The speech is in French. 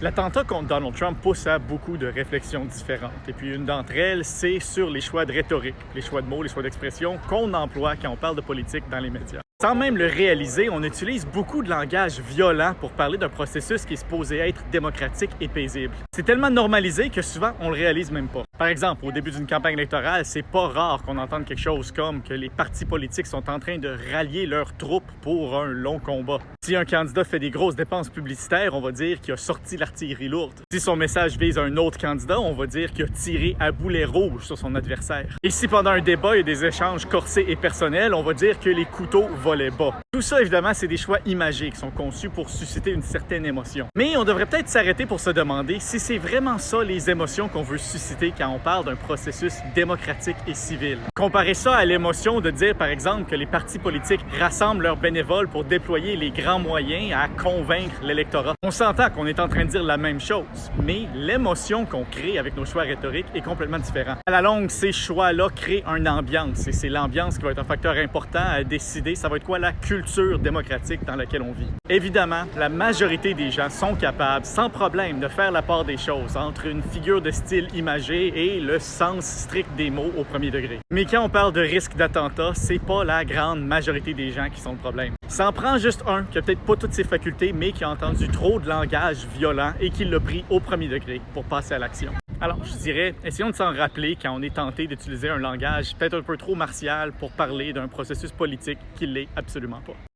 L'attentat contre Donald Trump pousse à beaucoup de réflexions différentes. Et puis une d'entre elles, c'est sur les choix de rhétorique, les choix de mots, les choix d'expression qu'on emploie quand on parle de politique dans les médias. Sans même le réaliser, on utilise beaucoup de langage violent pour parler d'un processus qui est supposé être démocratique et paisible. C'est tellement normalisé que souvent, on le réalise même pas. Par exemple, au début d'une campagne électorale, c'est pas rare qu'on entende quelque chose comme que les partis politiques sont en train de rallier leurs troupes pour un long combat. Si un candidat fait des grosses dépenses publicitaires, on va dire qu'il a sorti l'artillerie lourde. Si son message vise un autre candidat, on va dire qu'il a tiré à boulet rouge sur son adversaire. Et si pendant un débat, il y a des échanges corsés et personnels, on va dire que les couteaux volaient bas. Tout ça, évidemment, c'est des choix imagés qui sont conçus pour susciter une certaine émotion. Mais on devrait peut-être s'arrêter pour se demander si c'est vraiment ça les émotions qu'on veut susciter quand on parle d'un processus démocratique et civil. Comparer ça à l'émotion de dire, par exemple, que les partis politiques rassemblent leurs bénévoles pour déployer les grands moyens à convaincre l'électorat. On s'entend qu'on est en train de dire la même chose, mais l'émotion qu'on crée avec nos choix rhétoriques est complètement différente. À la longue, ces choix-là créent une ambiance, et c'est l'ambiance qui va être un facteur important à décider ça va être quoi la culture démocratique dans laquelle on vit. Évidemment, la majorité des gens sont capables, sans problème, de faire la part des choses entre une figure de style imagé et le sens strict des mots au premier degré. Mais quand on parle de risque d'attentat, c'est pas la grande majorité des gens qui sont le problème. Ça en prend juste un qui a peut-être pas toutes ses facultés, mais qui a entendu trop de langage violent et qui l'a pris au premier degré pour passer à l'action. Alors, je dirais, essayons de s'en rappeler quand on est tenté d'utiliser un langage peut-être un peu trop martial pour parler d'un processus politique qui l'est absolument pas.